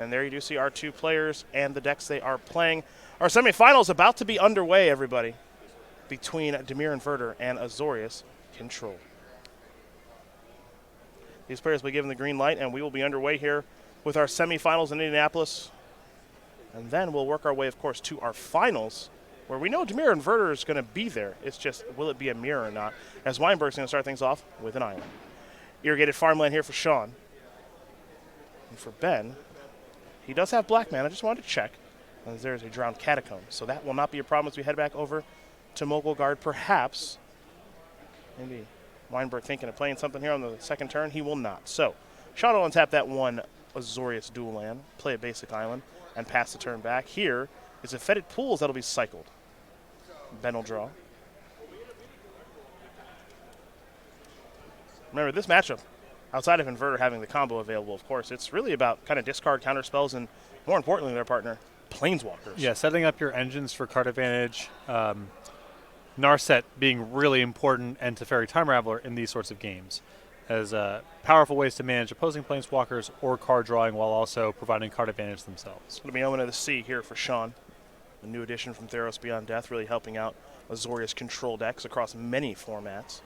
And there you do see our two players and the decks they are playing. Our semifinals about to be underway, everybody, between Dimir Inverter and Azorius Control. These players will be given the green light, and we will be underway here with our semifinals in Indianapolis. And then we'll work our way, of course, to our finals, where we know Dimir Inverter is going to be there. It's just, will it be a mirror or not? As Weinberg's going to start things off with an island. Irrigated farmland here for Sean. And for Ben, he does have black mana. I just wanted to check. And there's a drowned catacomb. So that will not be a problem as we head back over to Mogelgaard. Perhaps, maybe Weinberg thinking of playing something here on the second turn. He will not. So Sean will untap that one Azorius dual land, play a basic island, and pass the turn back. Here is a Fetid Pools that'll be cycled. Ben will draw. Remember, this matchup, outside of Inverter having the combo available, of course, it's really about kind of discard counter spells and, more importantly, their partner, Planeswalkers. Yeah, setting up your engines for card advantage. Narset being really important, and Teferi Time Raveler in these sorts of games as powerful ways to manage opposing Planeswalkers or card drawing while also providing card advantage themselves. It's going to be Omen of the Sea here for Sean. A new addition from Theros Beyond Death, really helping out Azorius control decks across many formats.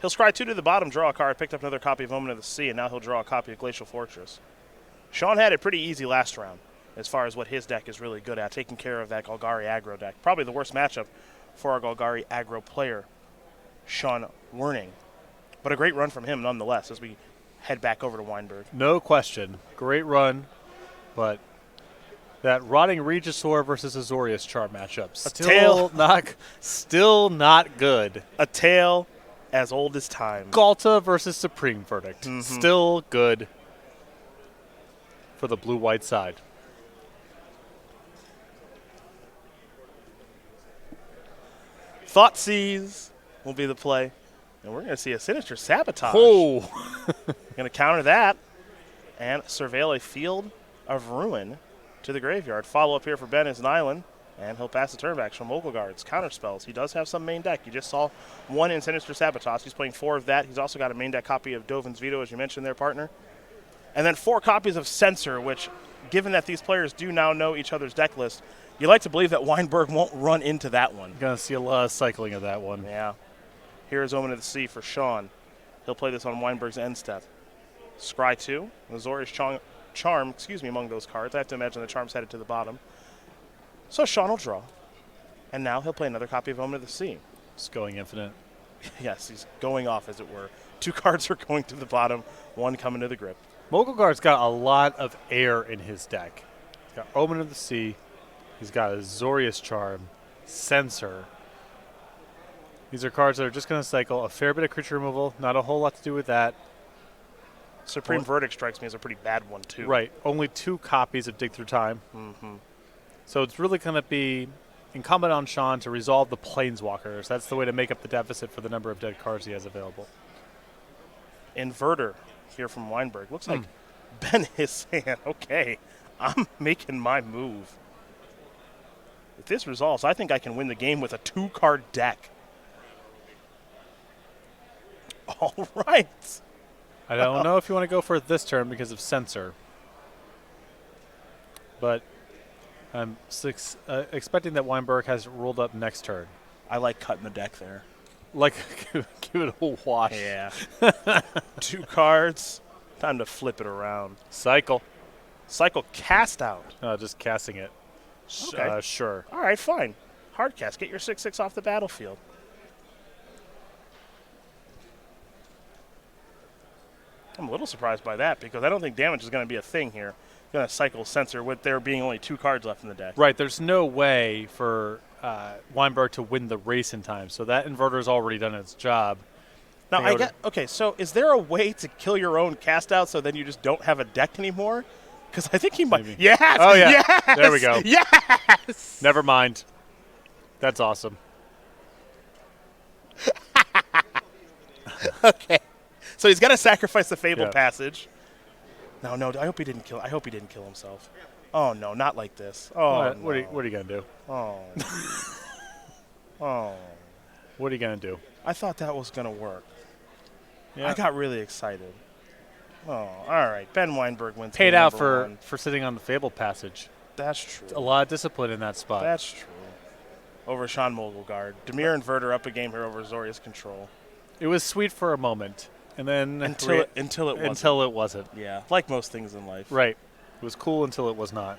He'll scry 2 to the bottom, draw a card, picked up another copy of Omen of the Sea, and now he'll draw a copy of Glacial Fortress. Sean had it pretty easy last round as far as what his deck is really good at, taking care of that Golgari aggro deck. Probably the worst matchup for our Golgari aggro player, Sean Werning. But a great run from him nonetheless as we head back over to Weinberg. No question. Great run, but that Rotting Regisaur versus Azorius chart matchup still not good. A tale as old as time. Galta versus Supreme Verdict. Still good for the blue-white side. Thoughtseize will be the play. And we're going to see a Sinister Sabotage. Oh! Going to counter that and surveil a Field of Ruin to the graveyard. Follow-up here for Ben is an island, and he'll pass the turn back from Mogelgaard's counter spells. He does have some main deck. You just saw one in Sinister Sabotage. He's playing 4 of that. He's also got a main deck copy of Dovin's Veto, as you mentioned there, partner. And then 4 copies of Censor, which, given that these players do now know each other's deck list, you like to believe that Weinberg won't run into that one. Going to see a lot of cycling of that one. Yeah. Here is Omen of the Sea for Sean. He'll play this on Weinberg's end step. Scry 2. Azorius Charm, among those cards. I have to imagine the Charm's headed to the bottom. So Sean will draw. And now he'll play another copy of Omen of the Sea. It's going infinite. Yes, he's going off, as it were. 2 cards are going to the bottom, 1 coming to the grip. Mogelgaard's got a lot of air in his deck. He's got Omen of the Sea. He's got Azorius Charm, Censor. These are cards that are just going to cycle a fair bit of creature removal. Not a whole lot to do with that. Supreme Verdict strikes me as a pretty bad one, too. Right. Only 2 copies of Dig Through Time. So it's really going to be incumbent on Sean to resolve the Planeswalkers. That's the way to make up the deficit for the number of dead cards he has available. Inverter here from Weinberg. Looks like Ben is saying, okay, I'm making my move. If this resolves, I think I can win the game with a 2-card deck. All right. I don't know if you want to go for it this turn because of Censor. But I'm expecting that Weinberg has rolled up next turn. I like cutting the deck there. Like, give it a wash. Yeah. 2 cards. Time to flip it around. Cycle. Cycle cast out. Just casting it. Okay. Sure. All right, fine. Hard cast. Get your 6/6 off the battlefield. I'm a little surprised by that because I don't think damage is going to be a thing here. Going to cycle Censor with there being only 2 cards left in the deck. Right. There's no way for Weinberg to win the race in time. So that Inverter's already done its job. Now, I get okay, so is there a way to kill your own cast out so then you just don't have a deck anymore? Because I think he might. Maybe. Yes! Oh, yeah. Yes! There we go. Yes! Never mind. That's awesome. Okay. So he's got to sacrifice the Fabled Passage. No, I hope he didn't kill. I hope he didn't kill himself. Oh no, not like this. Oh, what are you gonna do? Oh. Oh. What are you gonna do? I thought that was gonna work. Yeah. I got really excited. Oh, all right. Ben Weinberg wins. Paid game out number one. for sitting on the Fabled Passage. That's true. A lot of discipline in that spot. That's true. Over Sean Mogelgaard. Demir Inverter up a game here over Azorius Control. It was sweet for a moment, and then Until it wasn't. Yeah, like most things in life. Right. It was cool until it was not.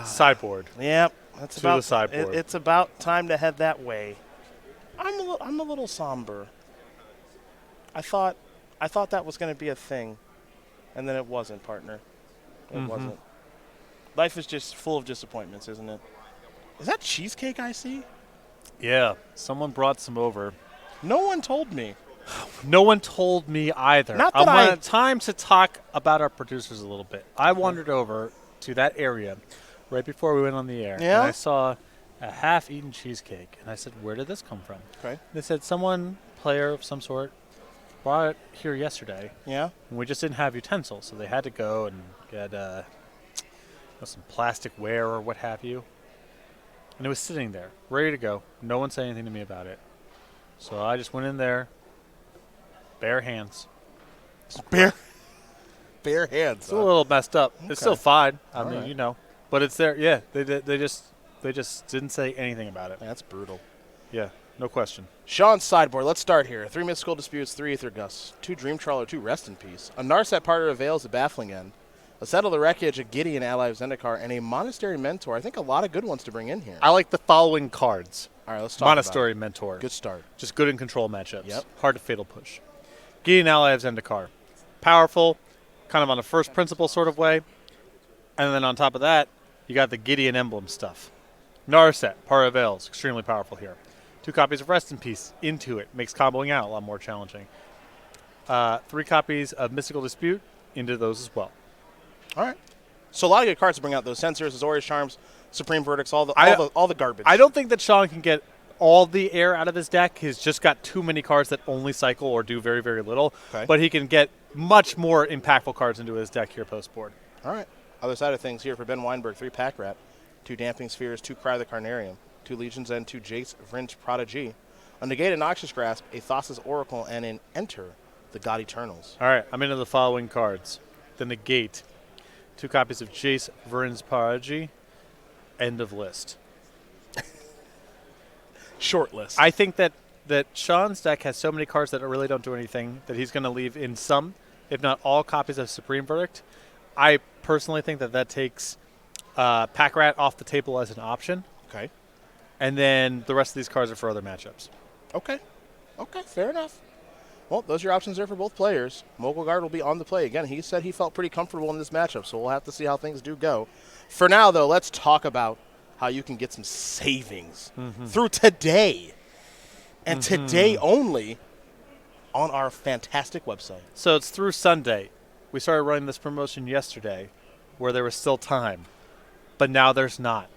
Sideboard. Yep. That's To about the sideboard. It's about time to head that way. I'm a little somber. I thought that was going to be a thing, and then it wasn't, partner. It wasn't. Life is just full of disappointments, isn't it? Is that cheesecake I see? Yeah. Someone brought some over. No one told me. No one told me either. Not that I wanted time to talk about our producers a little bit. I wandered over to that area right before we went on the air. Yeah? And I saw a half-eaten cheesecake. And I said, where did this come from? Okay. They said player of some sort, brought it here yesterday. Yeah? And we just didn't have utensils. So they had to go and get some plastic ware or what have you. And it was sitting there, ready to go. No one said anything to me about it. So I just went in there, bare hands. Bare hands. It's a little messed up. Okay. It's still fine. I All mean, right. you know. But it's there. Yeah, they just didn't say anything about it. That's brutal. Yeah, no question. Sean's sideboard. Let's start here. 3 Mystical Disputes, 3 Aether Gusts, 2 Dream Trawler, 2 Rest in Peace. A Narset Partner of Veils, a Baffling End. A Settle the Wreckage, a Gideon Ally of Zendikar, and a Monastery Mentor. I think a lot of good ones to bring in here. I like the following cards. All right, let's talk Monastery about Mentor. it. Good start. Just good in control matchups. Yep. Hard to fatal push. Gideon Ally of Zendikar. Powerful, kind of on a first principle sort of way. And then on top of that, you got the Gideon emblem stuff. Narset, Part of Veils, extremely powerful here. 2 copies of Rest in Peace into it. Makes comboing out a lot more challenging. 3 copies of Mystical Dispute into those as well. All right. So a lot of good cards to bring out. Those Sensors, Azorius Charms, Supreme Verdicts, all the garbage. I don't think that Sean can get all the air out of his deck. He's just got too many cards that only cycle or do very, very little. Okay. But he can get much more impactful cards into his deck here post-board. All right. Other side of things here for Ben Weinberg, 3 Pack Rat, 2 Damping Spheres, 2 Cry the Carnarium, 2 Legion's End, 2 Jace Vryn's Prodigy, a Negated Noxious Grasp, a Thassa's Oracle, and an Enter the God Eternals. All right, I'm into the following cards. The Negate, 2 copies of Jace Vryn's Prodigy, end of list. Short list. I think that Sean's deck has so many cards that really don't do anything that he's going to leave in some, if not all, copies of Supreme Verdict. I personally think that takes Pack Rat off the table as an option. Okay. And then the rest of these cards are for other matchups. Okay. Okay, fair enough. Well, those are your options there for both players. Mogelgaard will be on the play. Again, he said he felt pretty comfortable in this matchup, so we'll have to see how things do go. For now, though, let's talk about how you can get some savings through today. And today only on our fantastic website. So it's through Sunday. We started running this promotion yesterday where there was still time, but now there's not.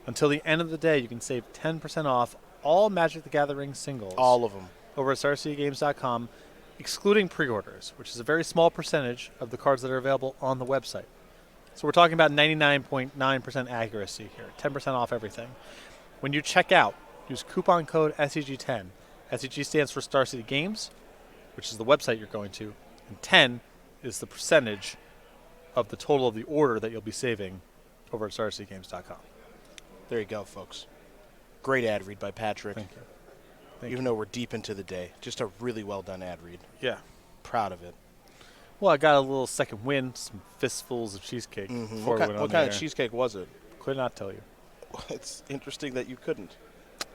Until the end of the day, you can save 10% off all Magic the Gathering singles. All of them. Over at StarCityGames.com, excluding pre-orders, which is a very small percentage of the cards that are available on the website. So we're talking about 99.9% accuracy here, 10% off everything. When you check out, use coupon code SCG10. SCG stands for Star City Games, which is the website you're going to, and 10 is the percentage of the total of the order that you'll be saving over at StarCityGames.com. There you go, folks. Great ad read by Patrick. Thank you. Even though we're deep into the day. Just a really well done ad read. Yeah. Proud of it. Well, I got a little second win, some fistfuls of cheesecake before we went on What the kind air. of cheesecake was it? Could not tell you. It's interesting that you couldn't.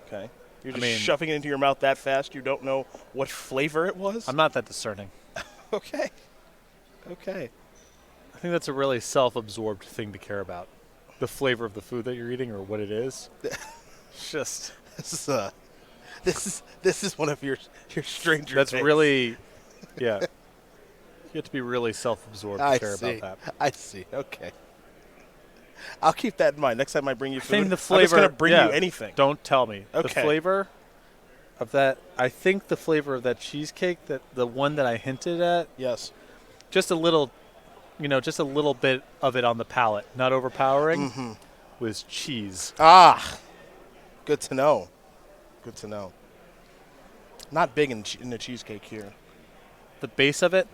Okay. You're just I mean, shoving it into your mouth that fast you don't know what flavor it was? I'm not that discerning. Okay. Okay. I think that's a really self-absorbed thing to care about. The flavor of the food that you're eating or what it is. It's just this is one of your stranger that's days. really yeah. You have to be really self-absorbed to care about that. I see. Okay. I'll keep that in mind. Next time I bring you food, I think the flavor, I'm just going to bring you anything. Don't tell me. Okay. The flavor of that, I think the flavor of that cheesecake, that the one that I hinted at, Yes. just a little, just a little bit of it on the palate, not overpowering, was cheese. Ah, good to know. Good to know. Not big in the cheesecake here. The base of it,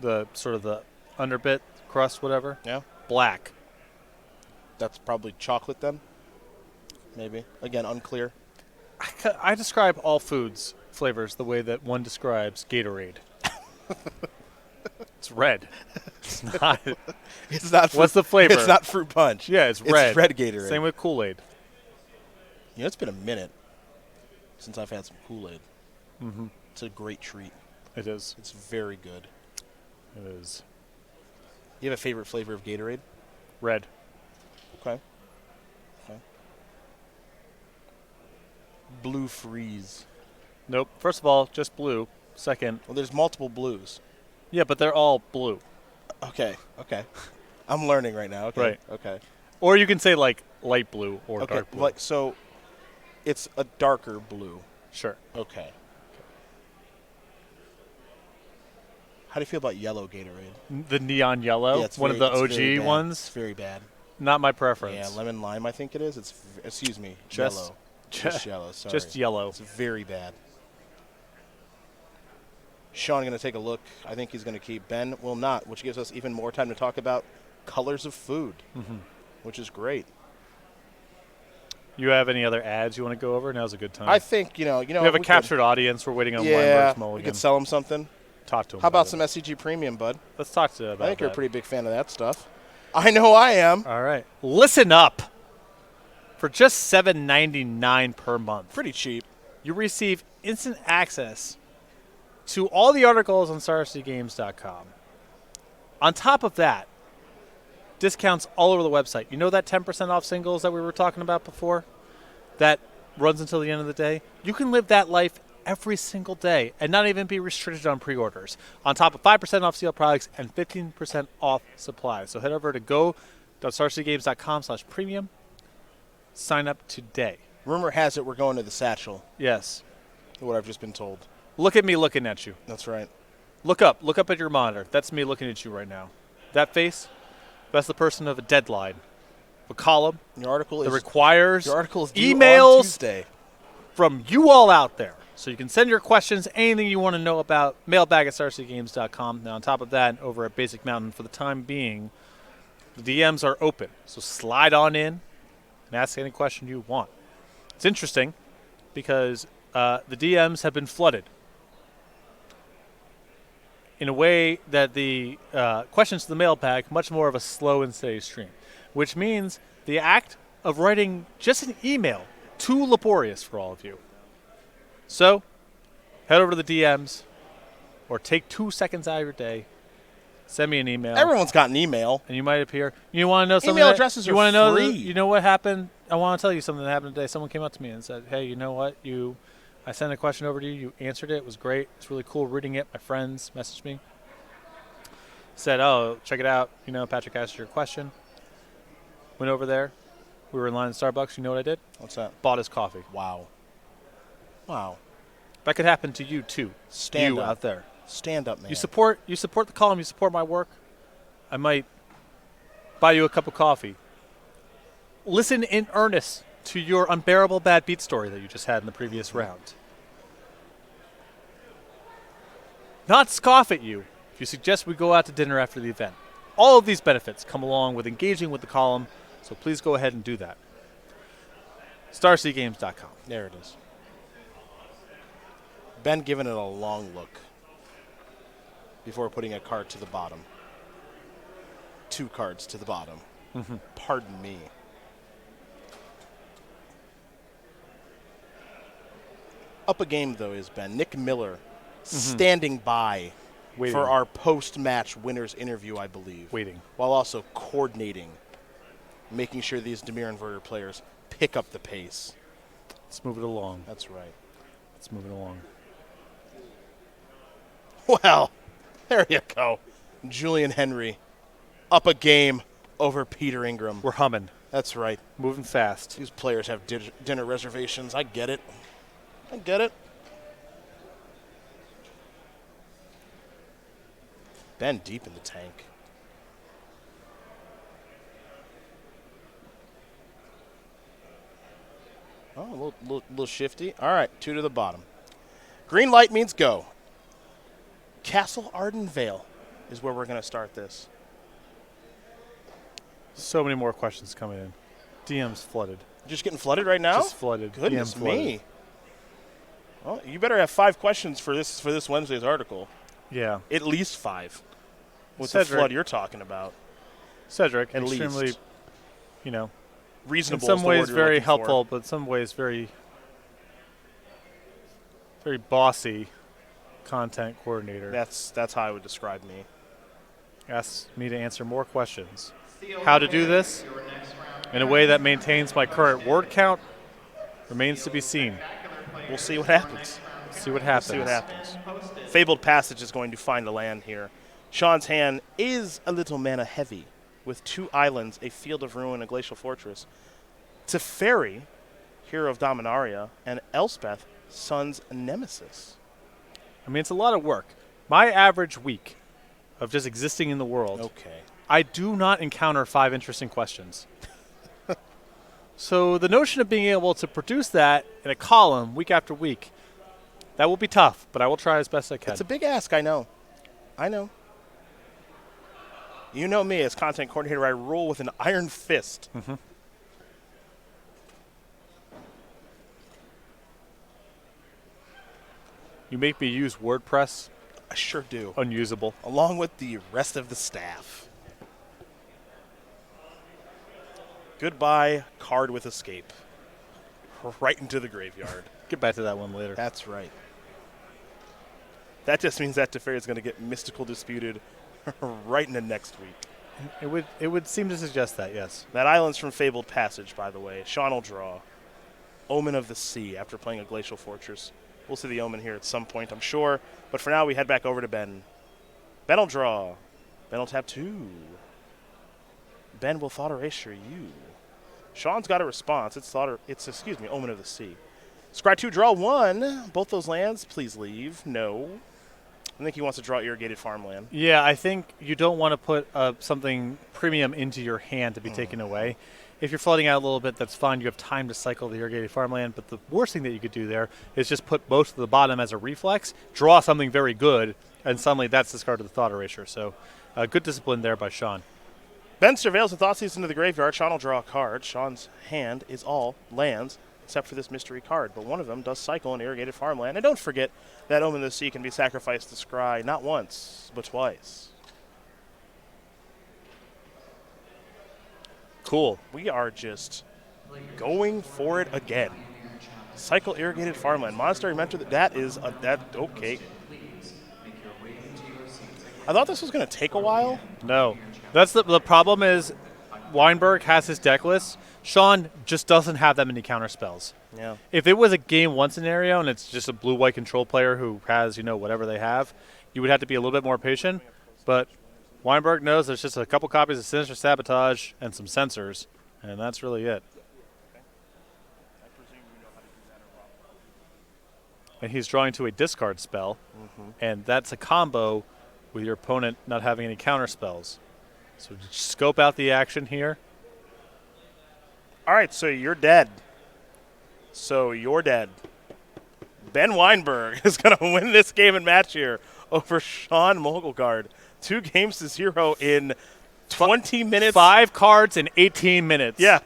The sort of the underbit, crust, whatever. Yeah. Black. That's probably chocolate then. Maybe. Again, unclear. I describe all foods flavors the way that one describes Gatorade. It's red. It's not. It's not. What's the flavor? It's not fruit punch. Yeah, it's red. It's red Gatorade. Same with Kool-Aid. You know, it's been a minute since I've had some Kool-Aid. Mm-hmm. It's a great treat. It is. It's very good. It is. You have a favorite flavor of Gatorade? Red. Okay. Blue Freeze. Nope. First of all, just blue. Second. Well, there's multiple blues. Yeah, but they're all blue. Okay. I'm learning right now. Okay. Right. Okay. Or you can say like light blue or dark blue. Like so, it's a darker blue. Sure. Okay. How do you feel about yellow Gatorade? The neon yellow, Yeah, it's one very- of the it's very OG bad. ones. It's very bad. Not my preference. Yeah, lemon lime, I think it is. Excuse me, Just- yellow. Just yellow. Sorry. Just yellow. It's very bad. Sean going to take a look. I think he's going to keep. Ben will not, which gives us even more time to talk about colors of food, which is great. You have any other ads you want to go over? Now's a good time. I think, you know. we have a captured audience. We're waiting on Weinberg's we mulligan. could sell him something. Talk to him. How about some SCG Premium, bud? Let's talk to about I think you're a that. pretty big fan of that stuff. I know I am. All right. Listen up. For just $7.99 per month, Pretty cheap. you receive instant access to all the articles on StarCityGames.com. On top of that, discounts all over the website. You know that 10% off singles that we were talking about before? That runs until the end of the day? You can live that life every single day and not even be restricted on pre-orders. On top of 5% off sealed products and 15% off supplies. So head over to go.starcitygames.com/premium. Sign up today. Rumor has it we're going to the Satchel, Yes. what I've just been told. Look at me looking at you. That's right. Look up. Look up at your monitor. That's me looking at you right now. That face, that's the person of a deadline. A column Your article that is requires due on emails Tuesday. from you all out there. So you can send your questions, anything you want to know about, mailbag@starcitygames.com. Now, on top of that, over at Basic Mountain, for the time being, the DMs are open. So slide on in and ask any question you want. It's interesting because the DMs have been flooded in a way that the questions to the mailbag much more of a slow and steady stream, which means the act of writing just an email too laborious for all of you. So head over to the DMs or take 2 seconds out of your day, send me an email. Everyone's got an email. And you might appear. You want to know something? Email addresses you are want to know? free. You know what happened? I want to tell you something that happened today. Someone came up to me and said, "Hey, you know what? I sent a question over to you. You answered it. It was great. It's really cool reading it. My friends messaged me. Said, oh, check it out. You know, Patrick asked your question. Went over there. We were in line at Starbucks. You know what I did? What's that? Bought his coffee. Wow. That could happen to you too. Stand you up. out there. Stand up, man. You support the column. You support my work. I might buy you a cup of coffee. Listen in earnest to your unbearable bad beat story that you just had in the previous round. Not scoff at you if you suggest we go out to dinner after the event. All of these benefits come along with engaging with the column, so please go ahead and do that. StarCityGames.com. There it is. Ben giving it a long look before putting a card to the bottom. 2 cards to the bottom. Pardon me. Up a game, though, is Ben. Nick Miller standing by Waiting. for our post-match winners interview, I believe. Waiting. While also coordinating, making sure these Dimir Inverter players pick up the pace. Let's move it along. That's right. Let's move it along. Well, there you go. Julian Henry up a game over Peter Ingram. We're humming. That's right. Moving fast. These players have dinner reservations. I get it. I get it. Ben deep in the tank. Oh, a little shifty. All right, 2 to the bottom. Green light means go. Castle Arden Vale. is where we're going to start this. So many more questions coming in. DM's flooded. Just getting flooded right now? Just flooded. Goodness DM flooded. me. Well, you better have 5 questions for this Wednesday's article. Yeah. At least 5. With Cedric. the flood you're talking about. Cedric, At extremely, least. in Reasonable. some is the ways word you're very looking helpful, for. but in some ways very, very bossy content coordinator. That's how I would describe me. Asks me to answer more questions. How to do this in a way that maintains my current word count remains to be seen. We'll see what happens. See what happens. See what happens. Fabled Passage is going to find a land here. Sean's hand is a little mana heavy, with 2 islands, a Field of Ruin, a Glacial Fortress. Teferi, Hero of Dominaria, and Elspeth, Sun's Nemesis. I mean, it's a lot of work. My average week of just existing in the world, Okay. I do not encounter 5 interesting questions. So the notion of being able to produce that in a column week after week, that will be tough, but I will try as best I can. It's a big ask, I know. You know me, as content coordinator, I rule with an iron fist. Mm-hmm. You make me use WordPress. I sure do. Unusable. Along with the rest of the staff. Goodbye, card with escape. Right into the graveyard. Get back to that one later. That's right. That just means that Teferi is going to get mystical disputed right into next week. It would seem to suggest that, yes. That island's from Fabled Passage, by the way. Sean will draw. Omen of the Sea after playing a Glacial Fortress. We'll see the Omen here at some point, I'm sure. But for now, we head back over to Ben. Ben will draw. Ben will tap 2. Ben will Thought Erasure you. Sean's got a response. It's Omen of the Sea. Scry 2, draw 1. Both those lands, please leave. No. I think he wants to draw irrigated farmland. Yeah, I think you don't want to put something premium into your hand to be taken away. If you're flooding out a little bit, that's fine. You have time to cycle the irrigated farmland. But the worst thing that you could do there is just put most of the bottom as a reflex, draw something very good, and suddenly that's discarded the Thought Erasure. So good discipline there by Sean. Ben surveils the Thoughtseize into the graveyard. Sean will draw a card. Sean's hand is all lands, except for this mystery card. But one of them does cycle an irrigated farmland. And don't forget that Omen of the Sea can be sacrificed to Scry not once, but twice. Cool. We are just going for it again. Cycle irrigated farmland. Monastery Mentor, okay. I thought this was going to take a while. No. That's the problem is Weinberg has his deck list. Sean just doesn't have that many counter spells. Yeah. If it was a game 1 scenario and it's just a blue-white control player who has, whatever they have, you would have to be a little bit more patient. But Weinberg knows there's just a couple copies of Sinister Sabotage and some sensors, and that's really it. And he's drawing to a discard spell, and that's a combo with your opponent not having any counter spells. So just scope out the action here. All right, so you're dead. Ben Weinberg is going to win this game and match here over Sean Mogelgaard. 2 games to 0 in 20 minutes. 5 cards in 18 minutes. Yeah,